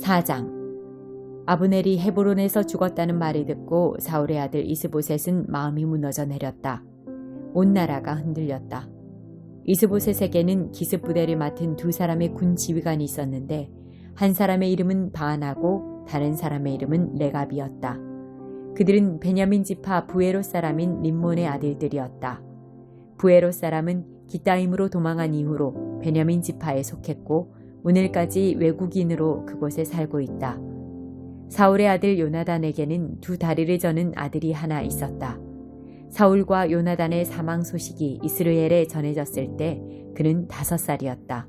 4장. 아브넬이 헤브론에서 죽었다는 말을 듣고 사울의 아들 이스보셋은 마음이 무너져 내렸다. 온 나라가 흔들렸다. 이스보셋에게는 기습 부대를 맡은 두 사람의 군 지휘관이 있었는데 한 사람의 이름은 바하나고 다른 사람의 이름은 레갑이었다. 그들은 베냐민 지파 부에롯 사람인 림몬의 아들들이었다. 부에롯 사람은 기타임으로 도망한 이후로 베냐민 지파에 속했고 오늘까지 외국인으로 그곳에 살고 있다. 사울의 아들 요나단에게는 두 다리를 저는 아들이 하나 있었다. 사울과 요나단의 사망 소식이 이스라엘에 전해졌을 때 그는 5살이었다.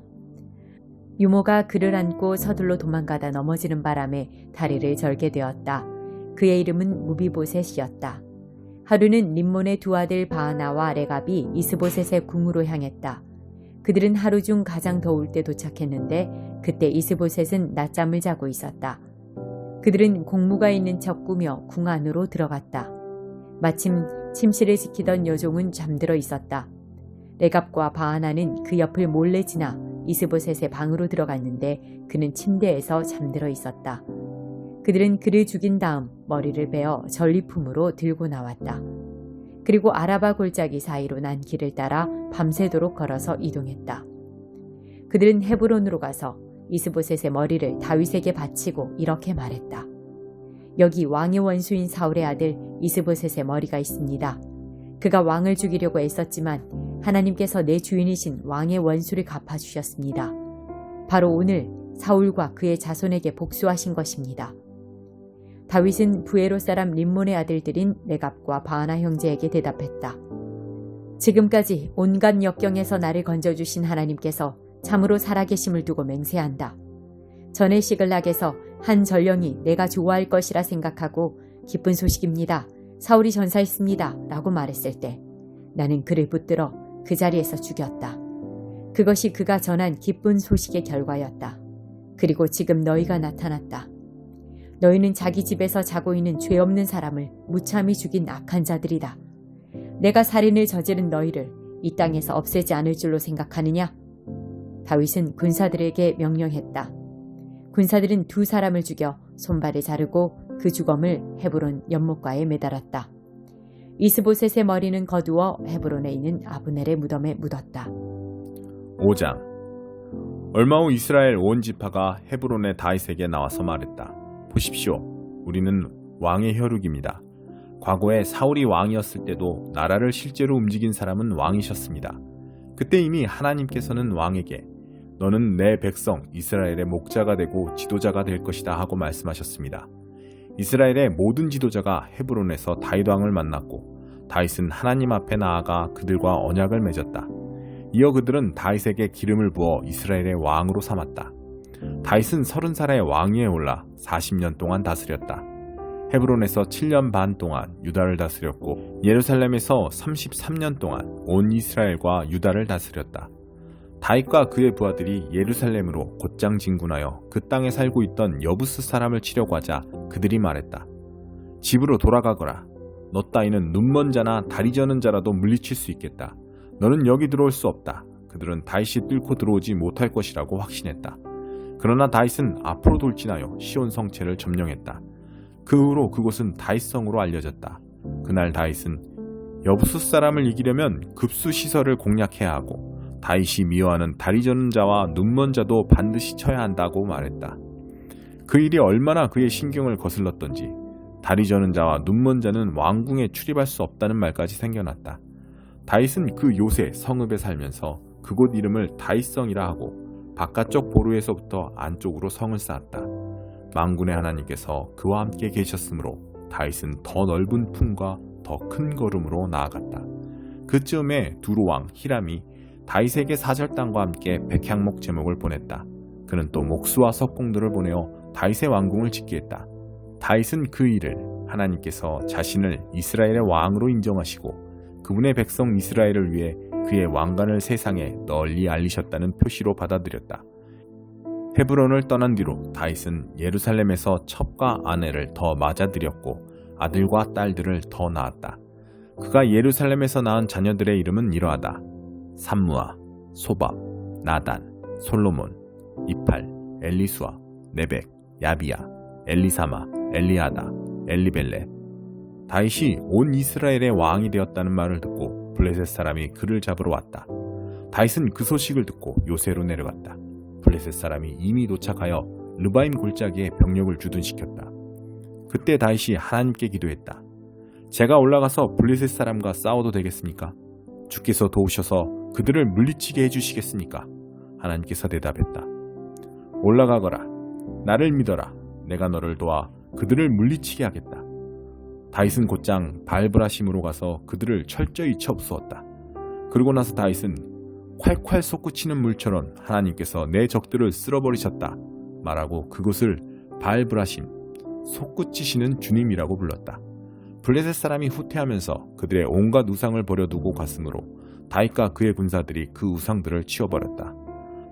유모가 그를 안고 서둘러 도망가다 넘어지는 바람에 다리를 절게 되었다. 그의 이름은 무비보셋이었다. 하루는 림몬의 두 아들 바하나와 레갑이 이스보셋의 궁으로 향했다. 그들은 하루 중 가장 더울 때 도착했는데 그때 이스보셋은 낮잠을 자고 있었다. 그들은 공무가 있는 척 꾸며 궁 안으로 들어갔다. 마침 침실을 지키던 여종은 잠들어 있었다. 레갑과 바하나는 그 옆을 몰래 지나 이스보셋의 방으로 들어갔는데 그는 침대에서 잠들어 있었다. 그들은 그를 죽인 다음 머리를 베어 전리품으로 들고 나왔다. 그리고 아라바 골짜기 사이로 난 길을 따라 밤새도록 걸어서 이동했다. 그들은 헤브론으로 가서 이스보셋의 머리를 다윗에게 바치고 이렇게 말했다. 여기 왕의 원수인 사울의 아들 이스보셋의 머리가 있습니다. 그가 왕을 죽이려고 애썼지만 하나님께서 내 주인이신 왕의 원수를 갚아주셨습니다. 바로 오늘 사울과 그의 자손에게 복수하신 것입니다. 다윗은 부에롯 사람 림몬의 아들들인 레갑과 바하나 형제에게 대답했다. 지금까지 온갖 역경에서 나를 건져주신 하나님께서 참으로 살아계심을 두고 맹세한다. 전에 시글락에서 한 전령이 내가 좋아할 것이라 생각하고 기쁜 소식입니다. 사울이 전사했습니다. 라고 말했을 때 나는 그를 붙들어 그 자리에서 죽였다. 그것이 그가 전한 기쁜 소식의 결과였다. 그리고 지금 너희가 나타났다. 너희는 자기 집에서 자고 있는 죄 없는 사람을 무참히 죽인 악한 자들이다. 내가 살인을 저지른 너희를 이 땅에서 없애지 않을 줄로 생각하느냐? 다윗은 군사들에게 명령했다. 군사들은 두 사람을 죽여 손발을 자르고 그 주검을 헤브론 연못가에 매달았다. 이스보셋의 머리는 거두어 헤브론에 있는 아브넬의 무덤에 묻었다. 5장. 얼마 후 이스라엘 온 지파가 헤브론의 다윗에게 나와서 말했다. 보십시오. 우리는 왕의 혈육입니다. 과거에 사울이 왕이었을 때도 나라를 실제로 움직인 사람은 왕이셨습니다. 그때 이미 하나님께서는 왕에게 너는 내 백성 이스라엘의 목자가 되고 지도자가 될 것이다 하고 말씀하셨습니다. 이스라엘의 모든 지도자가 헤브론에서 다윗 왕을 만났고 다윗은 하나님 앞에 나아가 그들과 언약을 맺었다. 이어 그들은 다윗에게 기름을 부어 이스라엘의 왕으로 삼았다. 다윗은 30살에 왕위에 올라 40년 동안 다스렸다. 헤브론에서 7년 반 동안 유다를 다스렸고 예루살렘에서 33년 동안 온 이스라엘과 유다를 다스렸다. 다윗과 그의 부하들이 예루살렘으로 곧장 진군하여 그 땅에 살고 있던 여부스 사람을 치려고 하자 그들이 말했다. 집으로 돌아가거라. 너 따위는 눈먼 자나 다리 저는 자라도 물리칠 수 있겠다. 너는 여기 들어올 수 없다. 그들은 다윗이 뚫고 들어오지 못할 것이라고 확신했다. 그러나 다윗은 앞으로 돌진하여 시온 성체를 점령했다. 그 후로 그곳은 다윗성으로 알려졌다. 그날 다윗은 여부스 사람을 이기려면 급수 시설을 공략해야 하고 다윗이 미워하는 다리 저는 자와 눈먼 자도 반드시 쳐야 한다고 말했다. 그 일이 얼마나 그의 신경을 거슬렀던지 다리 저는 자와 눈먼 자는 왕궁에 출입할 수 없다는 말까지 생겨났다. 다윗은 그 요새 성읍에 살면서 그곳 이름을 다윗성이라 하고 바깥쪽 보루에서부터 안쪽으로 성을 쌓았다. 만군의 하나님께서 그와 함께 계셨으므로 다윗은 더 넓은 품과 더 큰 걸음으로 나아갔다. 그쯤에 두루 왕 히람이 다윗에게 사절단과 함께 백향목 제목을 보냈다. 그는 또 목수와 석공들을 보내어 다윗의 왕궁을 짓게 했다. 다윗은 그 일을 하나님께서 자신을 이스라엘의 왕으로 인정하시고 그분의 백성 이스라엘을 위해 그의 왕관을 세상에 널리 알리셨다는 표시로 받아들였다. 헤브론을 떠난 뒤로 다윗은 예루살렘에서 첩과 아내를 더 맞아들였고 아들과 딸들을 더 낳았다. 그가 예루살렘에서 낳은 자녀들의 이름은 이러하다. 삼무아, 소밥, 나단, 솔로몬, 이팔, 엘리수아, 네벡, 야비야, 엘리사마, 엘리아다, 엘리벨렛. 다윗이 온 이스라엘의 왕이 되었다는 말을 듣고 블레셋 사람이 그를 잡으러 왔다. 다윗은 그 소식을 듣고 요새로 내려갔다. 블레셋 사람이 이미 도착하여 르바임 골짜기에 병력을 주둔시켰다. 그때 다윗이 하나님께 기도했다. 제가 올라가서 블레셋 사람과 싸워도 되겠습니까? 주께서 도우셔서 그들을 물리치게 해주시겠습니까? 하나님께서 대답했다. 올라가거라. 나를 믿어라. 내가 너를 도와 그들을 물리치게 하겠다. 다윗은 곧장 바알브라심으로 가서 그들을 철저히 쳐부수었다. 그러고 나서 다윗은 콸콸 솟구치는 물처럼 하나님께서 내 적들을 쓸어버리셨다 말하고 그곳을 바알브라심, 솟구치시는 주님이라고 불렀다. 블레셋 사람이 후퇴하면서 그들의 온갖 우상을 버려두고 갔으므로 다윗과 그의 군사들이 그 우상들을 치워버렸다.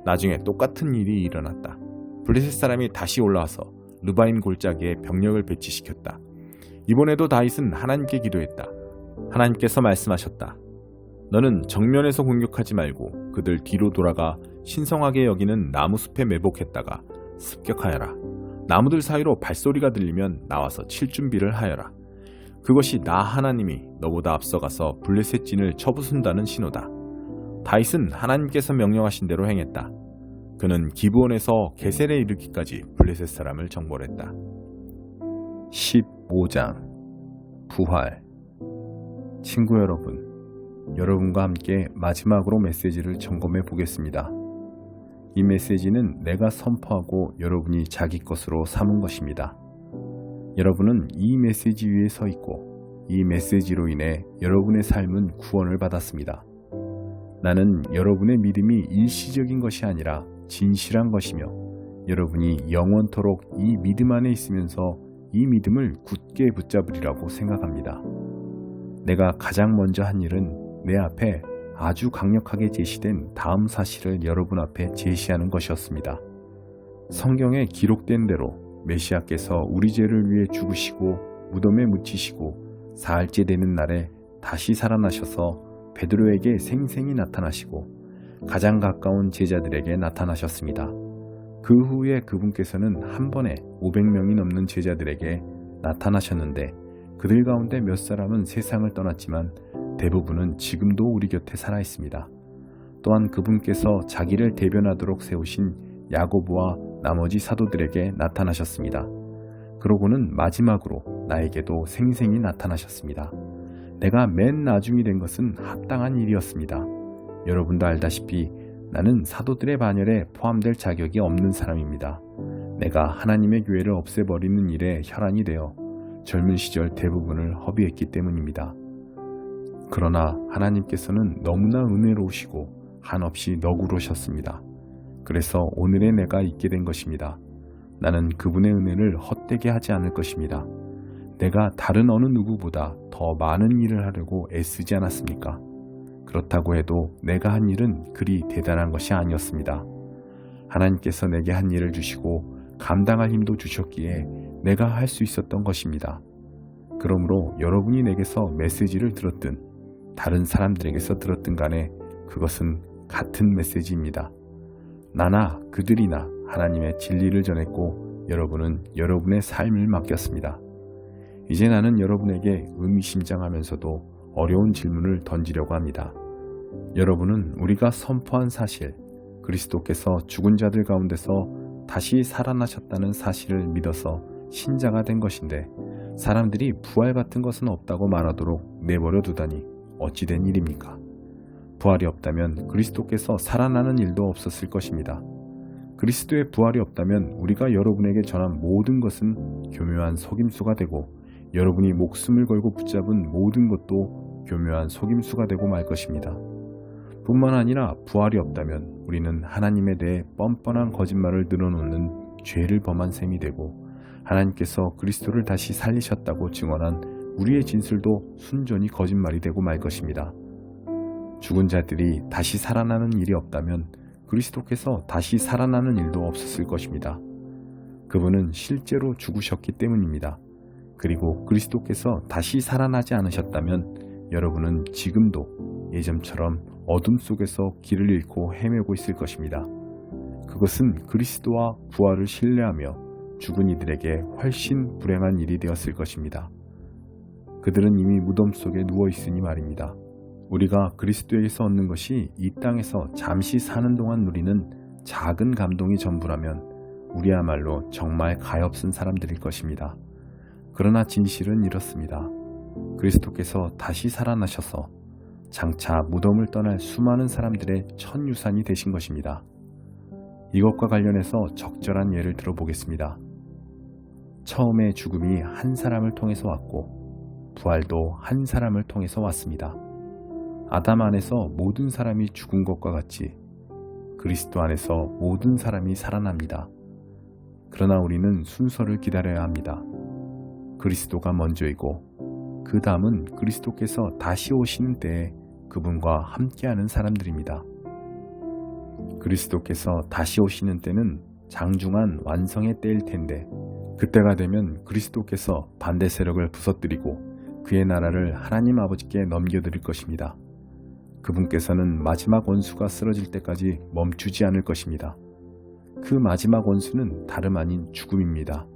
나중에 똑같은 일이 일어났다. 블레셋 사람이 다시 올라와서 르바임 골짜기에 병력을 배치시켰다. 이번에도 다윗은 하나님께 기도했다. 하나님께서 말씀하셨다. 너는 정면에서 공격하지 말고 그들 뒤로 돌아가 신성하게 여기는 나무숲에 매복했다가 습격하여라. 나무들 사이로 발소리가 들리면 나와서 칠 준비를 하여라. 그것이 나 하나님이 너보다 앞서가서 블레셋 진을 쳐부순다는 신호다. 다윗은 하나님께서 명령하신 대로 행했다. 그는 기브온에서 게셀에 이르기까지 블레셋 사람을 정벌했다. 15장 부활. 친구 여러분, 여러분과 함께 마지막으로 메시지를 점검해 보겠습니다. 이 메시지는 내가 선포하고 여러분이 자기 것으로 삼은 것입니다. 여러분은 이 메시지 위에 서 있고 이 메시지로 인해 여러분의 삶은 구원을 받았습니다. 나는 여러분의 믿음이 일시적인 것이 아니라 진실한 것이며 여러분이 영원토록 이 믿음 안에 있으면서 이 믿음을 굳게 붙잡으리라고 생각합니다. 내가 가장 먼저 한 일은 내 앞에 아주 강력하게 제시된 다음 사실을 여러분 앞에 제시하는 것이었습니다. 성경에 기록된 대로 메시아께서 우리 죄를 위해 죽으시고 무덤에 묻히시고 사흘째 되는 날에 다시 살아나셔서 베드로에게 생생히 나타나시고 가장 가까운 제자들에게 나타나셨습니다. 그 후에 그분께서는 한 번에 500명이 넘는 제자들에게 나타나셨는데 그들 가운데 몇 사람은 세상을 떠났지만 대부분은 지금도 우리 곁에 살아 있습니다. 또한 그분께서 자기를 대변하도록 세우신 야고보와 나머지 사도들에게 나타나셨습니다. 그러고는 마지막으로 나에게도 생생히 나타나셨습니다. 내가 맨 나중이 된 것은 합당한 일이었습니다. 여러분도 알다시피 나는 사도들의 반열에 포함될 자격이 없는 사람입니다. 내가 하나님의 교회를 없애버리는 일에 혈안이 되어 젊은 시절 대부분을 허비했기 때문입니다. 그러나 하나님께서는 너무나 은혜로우시고 한없이 너그러우셨습니다. 그래서 오늘의 내가 있게 된 것입니다. 나는 그분의 은혜를 헛되게 하지 않을 것입니다. 내가 다른 어느 누구보다 더 많은 일을 하려고 애쓰지 않았습니까? 그렇다고 해도 내가 한 일은 그리 대단한 것이 아니었습니다. 하나님께서 내게 한 일을 주시고 감당할 힘도 주셨기에 내가 할 수 있었던 것입니다. 그러므로 여러분이 내게서 메시지를 들었든 다른 사람들에게서 들었든 간에 그것은 같은 메시지입니다. 나나 그들이나 하나님의 진리를 전했고 여러분은 여러분의 삶을 맡겼습니다. 이제 나는 여러분에게 의미심장하면서도 어려운 질문을 던지려고 합니다. 여러분은 우리가 선포한 사실, 그리스도께서 죽은 자들 가운데서 다시 살아나셨다는 사실을 믿어서 신자가 된 것인데 사람들이 부활 같은 것은 없다고 말하도록 내버려 두다니 어찌 된 일입니까? 부활이 없다면 그리스도께서 살아나는 일도 없었을 것입니다. 그리스도의 부활이 없다면 우리가 여러분에게 전한 모든 것은 교묘한 속임수가 되고 여러분이 목숨을 걸고 붙잡은 모든 것도 교묘한 속임수가 되고 말 것입니다. 뿐만 아니라 부활이 없다면 우리는 하나님에 대해 뻔뻔한 거짓말을 늘어놓는 죄를 범한 셈이 되고 하나님께서 그리스도를 다시 살리셨다고 증언한 우리의 진술도 순전히 거짓말이 되고 말 것입니다. 죽은 자들이 다시 살아나는 일이 없다면 그리스도께서 다시 살아나는 일도 없었을 것입니다. 그분은 실제로 죽으셨기 때문입니다. 그리고 그리스도께서 다시 살아나지 않으셨다면 여러분은 지금도 예전처럼 어둠 속에서 길을 잃고 헤매고 있을 것입니다. 그것은 그리스도와 부활을 신뢰하며 죽은 이들에게 훨씬 불행한 일이 되었을 것입니다. 그들은 이미 무덤 속에 누워있으니 말입니다. 우리가 그리스도에게서 얻는 것이 이 땅에서 잠시 사는 동안 누리는 작은 감동이 전부라면 우리야말로 정말 가엾은 사람들일 것입니다. 그러나 진실은 이렇습니다. 그리스도께서 다시 살아나셔서 장차 무덤을 떠날 수많은 사람들의 첫 유산이 되신 것입니다. 이것과 관련해서 적절한 예를 들어보겠습니다. 처음에 죽음이 한 사람을 통해서 왔고 부활도 한 사람을 통해서 왔습니다. 아담 안에서 모든 사람이 죽은 것과 같이 그리스도 안에서 모든 사람이 살아납니다. 그러나 우리는 순서를 기다려야 합니다. 그리스도가 먼저이고 그 다음은 그리스도께서 다시 오시는 때에 그분과 함께하는 사람들입니다. 그리스도께서 다시 오시는 때는 장중한 완성의 때일 텐데 그때가 되면 그리스도께서 반대 세력을 부서뜨리고 그의 나라를 하나님 아버지께 넘겨드릴 것입니다. 그분께서는 마지막 원수가 쓰러질 때까지 멈추지 않을 것입니다. 그 마지막 원수는 다름 아닌 죽음입니다.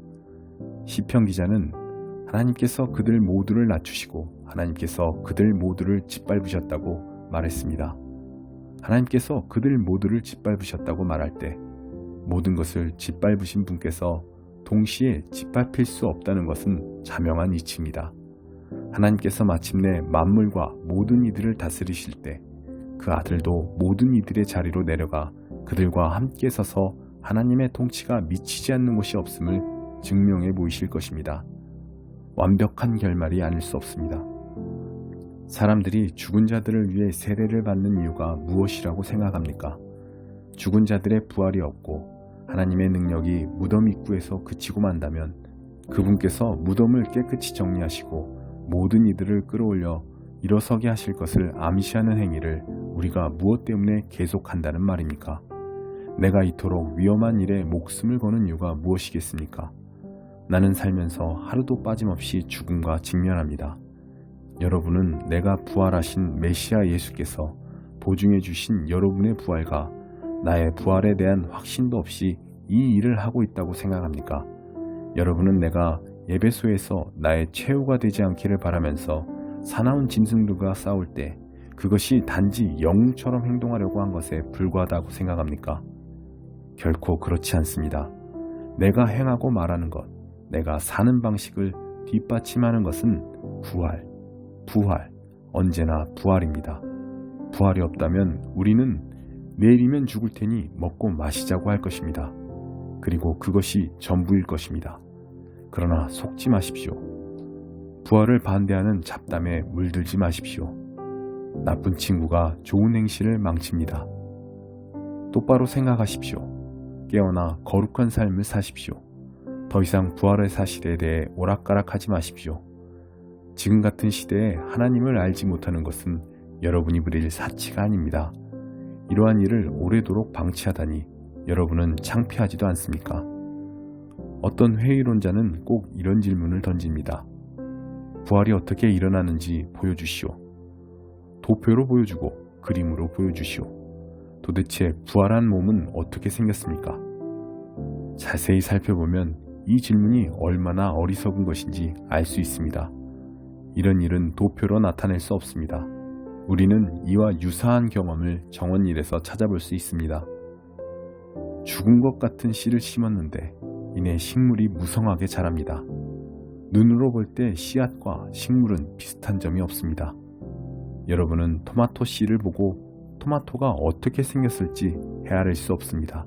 시편 기자는 하나님께서 그들 모두를 낮추시고 하나님께서 그들 모두를 짓밟으셨다고 말했습니다. 하나님께서 그들 모두를 짓밟으셨다고 말할 때 모든 것을 짓밟으신 분께서 동시에 짓밟힐 수 없다는 것은 자명한 이치입니다. 하나님께서 마침내 만물과 모든 이들을 다스리실 때 그 아들도 모든 이들의 자리로 내려가 그들과 함께 서서 하나님의 통치가 미치지 않는 곳이 없음을 증명해 보이실 것입니다. 완벽한 결말이 아닐 수 없습니다. 사람들이 죽은 자들을 위해 세례를 받는 이유가 무엇이라고 생각합니까? 죽은 자들의 부활이 없고 하나님의 능력이 무덤 입구에서 그치고 만다면 그분께서 무덤을 깨끗이 정리하시고 모든 이들을 끌어올려 일어서게 하실 것을 암시하는 행위를 우리가 무엇 때문에 계속한다는 말입니까? 내가 이토록 위험한 일에 목숨을 거는 이유가 무엇이겠습니까? 나는 살면서 하루도 빠짐없이 죽음과 직면합니다. 여러분은 내가 부활하신 메시아 예수께서 보증해 주신 여러분의 부활과 나의 부활에 대한 확신도 없이 이 일을 하고 있다고 생각합니까? 여러분은 내가 예배소에서 나의 최후가 되지 않기를 바라면서 사나운 짐승들과 싸울 때 그것이 단지 영웅처럼 행동하려고 한 것에 불과하다고 생각합니까? 결코 그렇지 않습니다. 내가 행하고 말하는 것, 내가 사는 방식을 뒷받침하는 것은 부활, 언제나 부활입니다. 부활이 없다면 우리는 내일이면 죽을 테니 먹고 마시자고 할 것입니다. 그리고 그것이 전부일 것입니다. 그러나 속지 마십시오. 부활을 반대하는 잡담에 물들지 마십시오. 나쁜 친구가 좋은 행실을 망칩니다. 똑바로 생각하십시오. 깨어나 거룩한 삶을 사십시오. 더 이상 부활의 사실에 대해 오락가락하지 마십시오. 지금 같은 시대에 하나님을 알지 못하는 것은 여러분이 부릴 사치가 아닙니다. 이러한 일을 오래도록 방치하다니 여러분은 창피하지도 않습니까? 어떤 회의론자는 꼭 이런 질문을 던집니다. 부활이 어떻게 일어나는지 보여주시오. 도표로 보여주고 그림으로 보여주시오. 도대체 부활한 몸은 어떻게 생겼습니까? 자세히 살펴보면 이 질문이 얼마나 어리석은 것인지 알 수 있습니다. 이런 일은 도표로 나타낼 수 없습니다. 우리는 이와 유사한 경험을 정원일에서 찾아볼 수 있습니다. 죽은 것 같은 씨를 심었는데 이내 식물이 무성하게 자랍니다. 눈으로 볼 때 씨앗과 식물은 비슷한 점이 없습니다. 여러분은 토마토 씨를 보고 토마토가 어떻게 생겼을지 헤아릴 수 없습니다.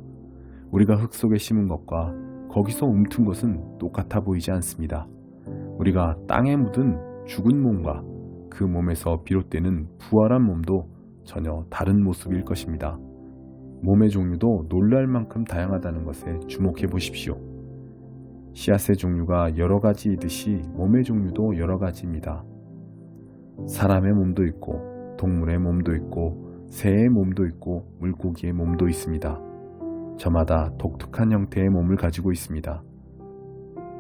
우리가 흙 속에 심은 것과 거기서 움튼 것은 똑같아 보이지 않습니다. 우리가 땅에 묻은 죽은 몸과 그 몸에서 비롯되는 부활한 몸도 전혀 다른 모습일 것입니다. 몸의 종류도 놀랄 만큼 다양하다는 것에 주목해 보십시오. 씨앗의 종류가 여러 가지이듯이 몸의 종류도 여러 가지입니다. 사람의 몸도 있고 동물의 몸도 있고 새의 몸도 있고 물고기의 몸도 있습니다. 저마다 독특한 형태의 몸을 가지고 있습니다.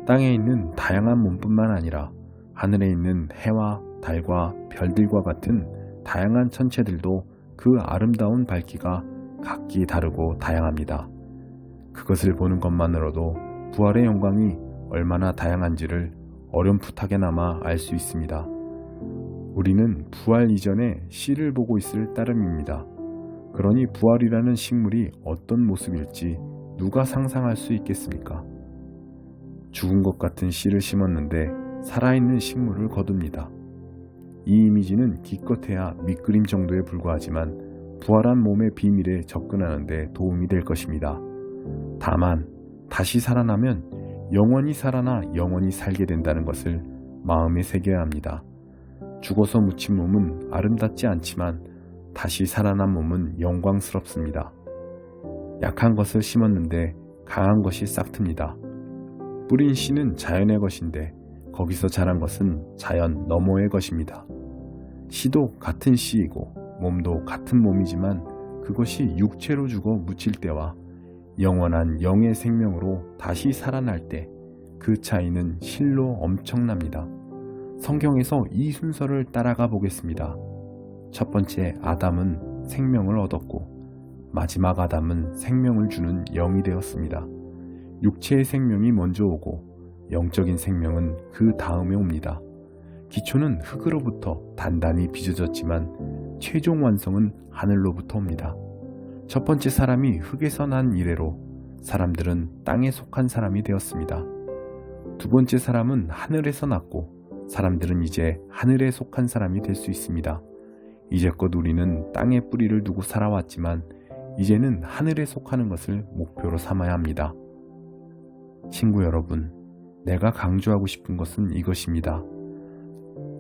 땅에 있는 다양한 몸뿐만 아니라 하늘에 있는 해와 달과 별들과 같은 다양한 천체들도 그 아름다운 밝기가 각기 다르고 다양합니다. 그것을 보는 것만으로도 부활의 영광이 얼마나 다양한지를 어렴풋하게나마 알 수 있습니다. 우리는 부활 이전에 씨를 보고 있을 따름입니다. 그러니 부활이라는 식물이 어떤 모습일지 누가 상상할 수 있겠습니까? 죽은 것 같은 씨를 심었는데 살아있는 식물을 거둡니다. 이 이미지는 기껏해야 밑그림 정도에 불과하지만 부활한 몸의 비밀에 접근하는 데 도움이 될 것입니다. 다만 다시 살아나면 영원히 살아나 영원히 살게 된다는 것을 마음에 새겨야 합니다. 죽어서 묻힌 몸은 아름답지 않지만 다시 살아난 몸은 영광스럽습니다. 약한 것을 심었는데 강한 것이 싹틉니다. 뿌린 씨는 자연의 것인데 거기서 자란 것은 자연 너머의 것입니다. 씨도 같은 씨이고 몸도 같은 몸이지만 그것이 육체로 죽어 묻힐 때와 영원한 영의 생명으로 다시 살아날 때 그 차이는 실로 엄청납니다. 성경에서 이 순서를 따라가 보겠습니다. 첫 번째 아담은 생명을 얻었고 마지막 아담은 생명을 주는 영이 되었습니다. 육체의 생명이 먼저 오고 영적인 생명은 그 다음에 옵니다. 기초는 흙으로부터 단단히 빚어졌지만 최종 완성은 하늘로부터 옵니다. 첫 번째 사람이 흙에서 난 이래로 사람들은 땅에 속한 사람이 되었습니다. 두 번째 사람은 하늘에서 났고 사람들은 이제 하늘에 속한 사람이 될 수 있습니다. 이제껏 우리는 땅에 뿌리를 두고 살아왔지만 이제는 하늘에 속하는 것을 목표로 삼아야 합니다. 친구 여러분, 내가 강조하고 싶은 것은 이것입니다.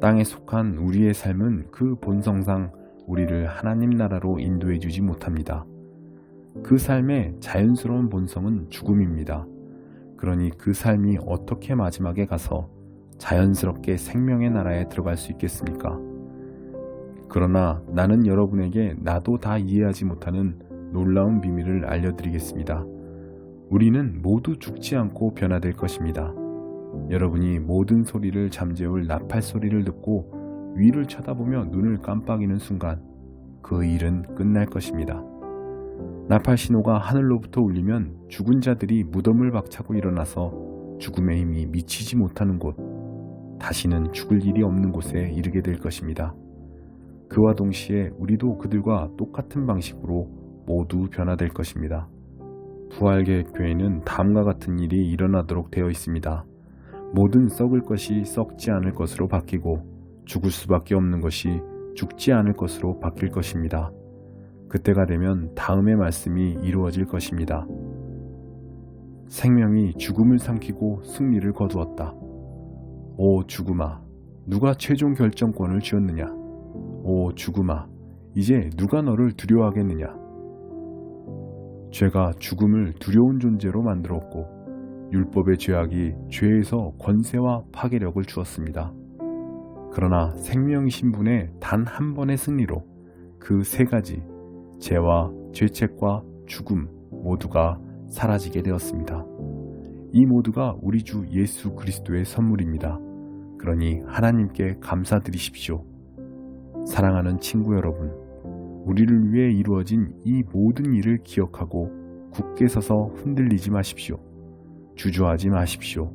땅에 속한 우리의 삶은 그 본성상 우리를 하나님 나라로 인도해 주지 못합니다. 그 삶의 자연스러운 본성은 죽음입니다. 그러니 그 삶이 어떻게 마지막에 가서 자연스럽게 생명의 나라에 들어갈 수 있겠습니까? 그러나 나는 여러분에게 나도 다 이해하지 못하는 놀라운 비밀을 알려드리겠습니다. 우리는 모두 죽지 않고 변화될 것입니다. 여러분이 모든 소리를 잠재울 나팔 소리를 듣고 위를 쳐다보며 눈을 깜빡이는 순간 그 일은 끝날 것입니다. 나팔 신호가 하늘로부터 울리면 죽은 자들이 무덤을 박차고 일어나서 죽음의 힘이 미치지 못하는 곳, 다시는 죽을 일이 없는 곳에 이르게 될 것입니다. 그와 동시에 우리도 그들과 똑같은 방식으로 모두 변화될 것입니다. 부활계획교회는 다음과 같은 일이 일어나도록 되어 있습니다. 모든 썩을 것이 썩지 않을 것으로 바뀌고 죽을 수밖에 없는 것이 죽지 않을 것으로 바뀔 것입니다. 그때가 되면 다음의 말씀이 이루어질 것입니다. 생명이 죽음을 삼키고 승리를 거두었다. 오 죽음아, 누가 최종 결정권을 쥐었느냐? 오 죽음아, 이제 누가 너를 두려워하겠느냐? 죄가 죽음을 두려운 존재로 만들었고 율법의 죄악이 죄에서 권세와 파괴력을 주었습니다. 그러나 생명이신 분의 단 한 번의 승리로 그 세 가지 죄와 죄책과 죽음 모두가 사라지게 되었습니다. 이 모두가 우리 주 예수 그리스도의 선물입니다. 그러니 하나님께 감사드리십시오. 사랑하는 친구 여러분, 우리를 위해 이루어진 이 모든 일을 기억하고 굳게 서서 흔들리지 마십시오. 주저하지 마십시오.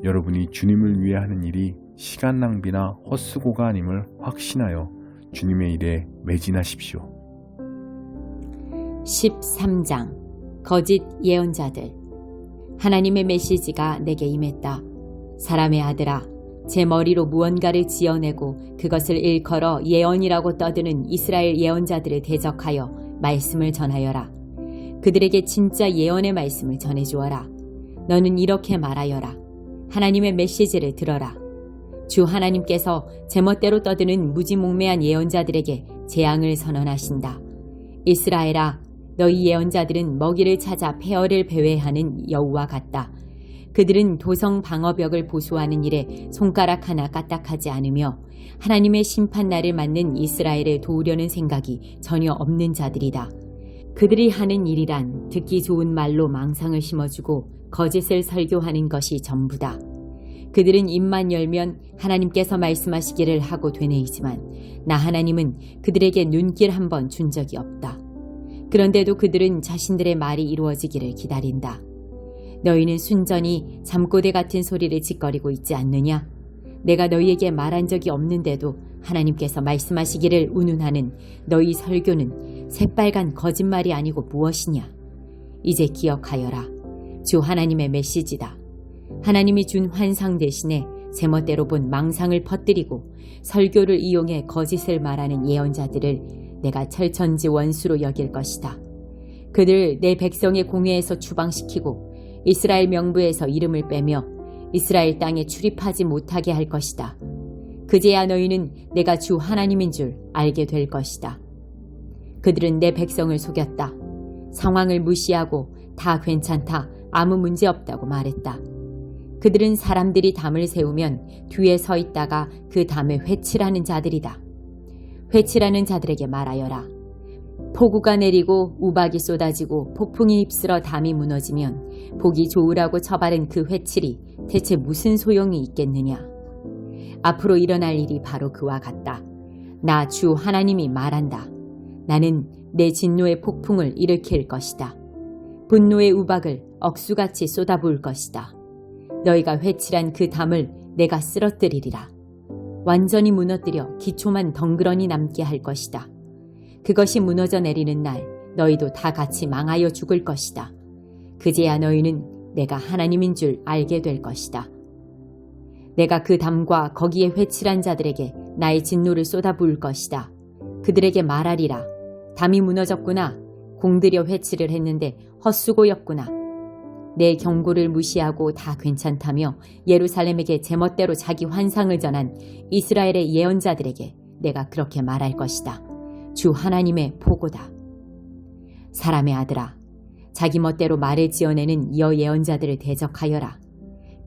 여러분이 주님을 위해 하는 일이 시간 낭비나 헛수고가 아님을 확신하여 주님의 일에 매진하십시오. 13장 거짓 예언자들. 하나님의 메시지가 내게 임했다. 사람의 아들아, 제 머리로 무언가를 지어내고 그것을 일컬어 예언이라고 떠드는 이스라엘 예언자들을 대적하여 말씀을 전하여라. 그들에게 진짜 예언의 말씀을 전해주어라. 너는 이렇게 말하여라. 하나님의 메시지를 들어라. 주 하나님께서 제멋대로 떠드는 무지몽매한 예언자들에게 재앙을 선언하신다. 이스라엘아, 너희 예언자들은 먹이를 찾아 폐허를 배회하는 여우와 같다. 그들은 도성 방어벽을 보수하는 일에 손가락 하나 까딱하지 않으며 하나님의 심판날을 맞는 이스라엘을 도우려는 생각이 전혀 없는 자들이다. 그들이 하는 일이란 듣기 좋은 말로 망상을 심어주고 거짓을 설교하는 것이 전부다. 그들은 입만 열면 하나님께서 말씀하시기를 하고 되뇌이지만 나 하나님은 그들에게 눈길 한 번 준 적이 없다. 그런데도 그들은 자신들의 말이 이루어지기를 기다린다. 너희는 순전히 잠꼬대 같은 소리를 짓거리고 있지 않느냐? 내가 너희에게 말한 적이 없는데도 하나님께서 말씀하시기를 운운하는 너희 설교는 새빨간 거짓말이 아니고 무엇이냐? 이제 기억하여라. 주 하나님의 메시지다. 하나님이 준 환상 대신에 제멋대로 본 망상을 퍼뜨리고 설교를 이용해 거짓을 말하는 예언자들을 내가 철천지 원수로 여길 것이다. 그들 내 백성의 공회에서 추방시키고 이스라엘 명부에서 이름을 빼며 이스라엘 땅에 출입하지 못하게 할 것이다. 그제야 너희는 내가 주 하나님인 줄 알게 될 것이다. 그들은 내 백성을 속였다. 상황을 무시하고 다 괜찮다, 아무 문제 없다고 말했다. 그들은 사람들이 담을 세우면 뒤에 서 있다가 그 담에 회칠하는 자들이다. 회칠하는 자들에게 말하여라. 폭우가 내리고 우박이 쏟아지고 폭풍이 휩쓸어 담이 무너지면 보기 좋으라고 처바른 그 회칠이 대체 무슨 소용이 있겠느냐. 앞으로 일어날 일이 바로 그와 같다. 나 주 하나님이 말한다. 나는 내 진노의 폭풍을 일으킬 것이다. 분노의 우박을 억수같이 쏟아부을 것이다. 너희가 회칠한 그 담을 내가 쓰러뜨리리라. 완전히 무너뜨려 기초만 덩그러니 남게 할 것이다. 그것이 무너져 내리는 날 너희도 다 같이 망하여 죽을 것이다. 그제야 너희는 내가 하나님인 줄 알게 될 것이다. 내가 그 담과 거기에 회칠한 자들에게 나의 진노를 쏟아부을 것이다. 그들에게 말하리라. 담이 무너졌구나. 공들여 회칠을 했는데 헛수고였구나. 내 경고를 무시하고 다 괜찮다며 예루살렘에게 제멋대로 자기 환상을 전한 이스라엘의 예언자들에게 내가 그렇게 말할 것이다. 주 하나님의 보고다. 사람의 아들아, 자기 멋대로 말을 지어내는 여 예언자들을 대적하여라.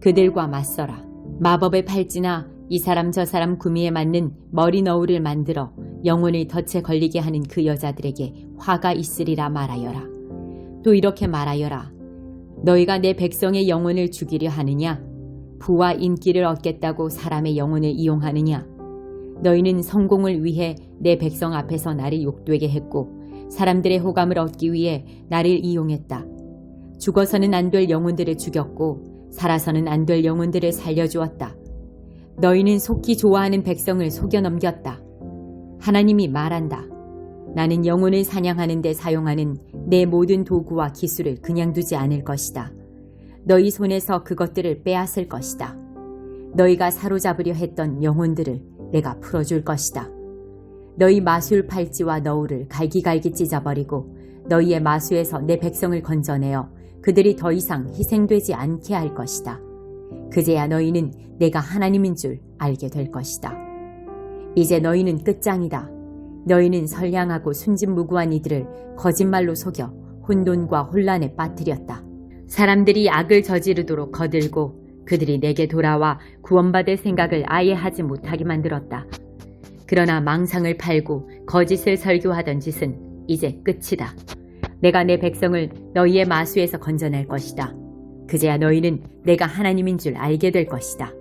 그들과 맞서라. 마법의 팔찌나 이 사람 저 사람 구미에 맞는 머리 너울을 만들어 영혼을 덫에 걸리게 하는 그 여자들에게 화가 있으리라 말하여라. 또 이렇게 말하여라. 너희가 내 백성의 영혼을 죽이려 하느냐? 부와 인기를 얻겠다고 사람의 영혼을 이용하느냐? 너희는 성공을 위해 내 백성 앞에서 나를 욕되게 했고 사람들의 호감을 얻기 위해 나를 이용했다. 죽어서는 안 될 영혼들을 죽였고 살아서는 안 될 영혼들을 살려주었다. 너희는 속기 좋아하는 백성을 속여 넘겼다. 하나님이 말한다. 나는 영혼을 사냥하는 데 사용하는 내 모든 도구와 기술을 그냥 두지 않을 것이다. 너희 손에서 그것들을 빼앗을 것이다. 너희가 사로잡으려 했던 영혼들을 내가 풀어줄 것이다. 너희 마술 팔찌와 너울을 갈기갈기 찢어버리고 너희의 마수에서 내 백성을 건져내어 그들이 더 이상 희생되지 않게 할 것이다. 그제야 너희는 내가 하나님인 줄 알게 될 것이다. 이제 너희는 끝장이다. 너희는 선량하고 순진무구한 이들을 거짓말로 속여 혼돈과 혼란에 빠뜨렸다. 사람들이 악을 저지르도록 거들고 그들이 내게 돌아와 구원받을 생각을 아예 하지 못하게 만들었다. 그러나 망상을 팔고 거짓을 설교하던 짓은 이제 끝이다. 내가 내 백성을 너희의 마수에서 건져낼 것이다. 그제야 너희는 내가 하나님인 줄 알게 될 것이다.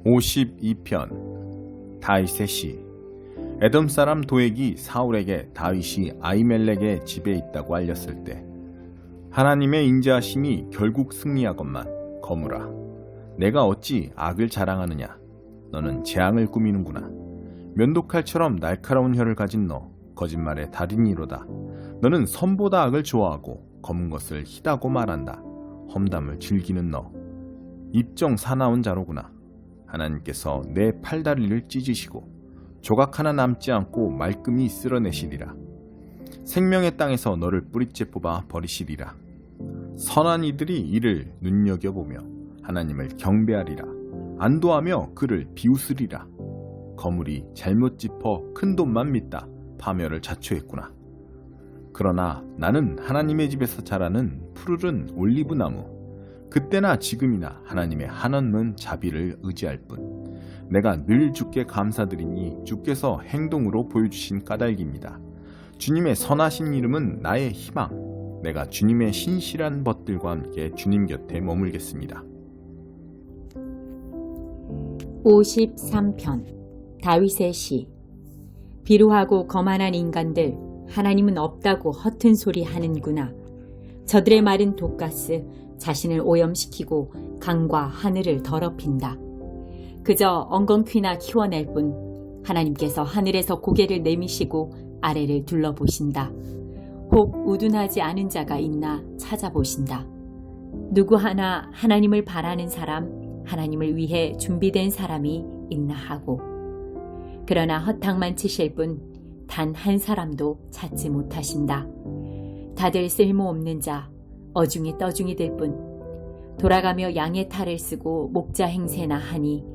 52편 다윗의 시. 에돔 사람 도액이 사울에게 다윗이 아히멜렉의 집에 있다고 알렸을 때 하나님의 인자하심이 결국 승리하건만 거무라. 내가 어찌 악을 자랑하느냐. 너는 재앙을 꾸미는구나. 면도칼처럼 날카로운 혀를 가진 너, 거짓말의 달인이로다. 너는 선보다 악을 좋아하고 검은 것을 희다고 말한다. 험담을 즐기는 너, 입정 사나운 자로구나. 하나님께서 내 팔다리를 찢으시고 조각 하나 남지 않고 말끔히 쓸어내시리라. 생명의 땅에서 너를 뿌리째 뽑아 버리시리라. 선한 이들이 이를 눈여겨보며 하나님을 경배하리라. 안도하며 그를 비웃으리라. 거물이 잘못 짚어 큰 돈만 믿다 파멸을 자초했구나. 그러나 나는 하나님의 집에서 자라는 푸르른 올리브나무, 그때나 지금이나 하나님의 한없는 자비를 의지할 뿐. 내가 늘 주께 감사드리니 주께서 행동으로 보여주신 까닭입니다. 주님의 선하신 이름은 나의 희망. 내가 주님의 신실한 벗들과 함께 주님 곁에 머물겠습니다. 53편 다윗의 시. 비루하고 거만한 인간들, 하나님은 없다고 허튼 소리 하는구나. 저들의 말은 독가스, 자신을 오염시키고 강과 하늘을 더럽힌다. 그저 엉겅퀴나 키워낼 뿐 하나님께서 하늘에서 고개를 내미시고 아래를 둘러보신다. 혹 우둔하지 않은 자가 있나 찾아보신다. 누구 하나 하나님을 바라는 사람, 하나님을 위해 준비된 사람이 있나 하고. 그러나 허탕만 치실 뿐 단 한 사람도 찾지 못하신다. 다들 쓸모없는 자, 어중이 떠중이 될 뿐 돌아가며 양의 탈을 쓰고 목자 행세나 하니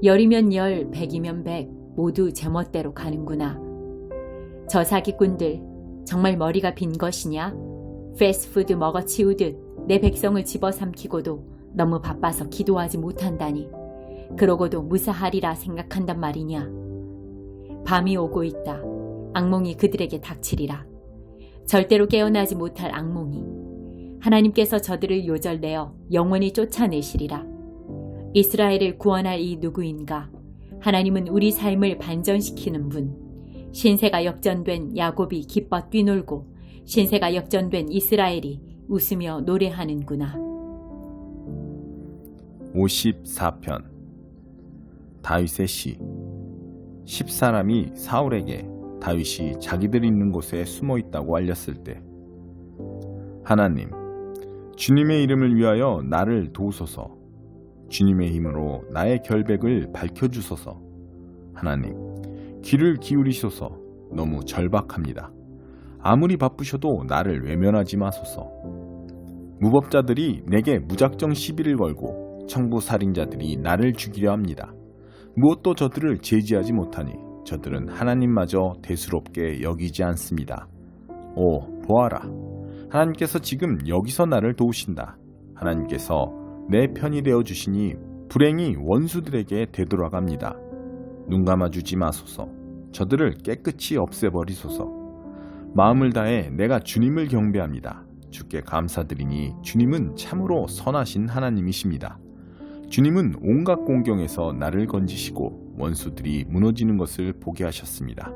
열이면 열, 백이면 백 모두 제멋대로 가는구나. 저 사기꾼들 정말 머리가 빈 것이냐? 패스트푸드 먹어치우듯 내 백성을 집어삼키고도 너무 바빠서 기도하지 못한다니. 그러고도 무사하리라 생각한단 말이냐. 밤이 오고 있다. 악몽이 그들에게 닥치리라. 절대로 깨어나지 못할 악몽이. 하나님께서 저들을 요절내어 영원히 쫓아내시리라. 이스라엘을 구원할 이 누구인가? 하나님은 우리 삶을 반전시키는 분. 신세가 역전된 야곱이 기뻐 뛰놀고 신세가 역전된 이스라엘이 웃으며 노래하는구나. 54편 다윗의 시. 10사람이 사울에게 다윗이 자기들 있는 곳에 숨어 있다고 알렸을 때, 하나님, 주님의 이름을 위하여 나를 도우소서. 주님의 힘으로 나의 결백을 밝혀주소서. 하나님, 귀를 기울이소서. 너무 절박합니다. 아무리 바쁘셔도 나를 외면하지 마소서. 무법자들이 내게 무작정 시비를 걸고 청부살인자들이 나를 죽이려 합니다. 무엇도 저들을 제지하지 못하니 저들은 하나님마저 대수롭게 여기지 않습니다. 오, 보아라. 하나님께서 지금 여기서 나를 도우신다. 하나님께서 내 편이 되어주시니 불행이 원수들에게 되돌아갑니다. 눈 감아주지 마소서. 저들을 깨끗이 없애버리소서. 마음을 다해 내가 주님을 경배합니다. 주께 감사드리니 주님은 참으로 선하신 하나님이십니다. 주님은 온갖 공경에서 나를 건지시고 원수들이 무너지는 것을 보게 하셨습니다.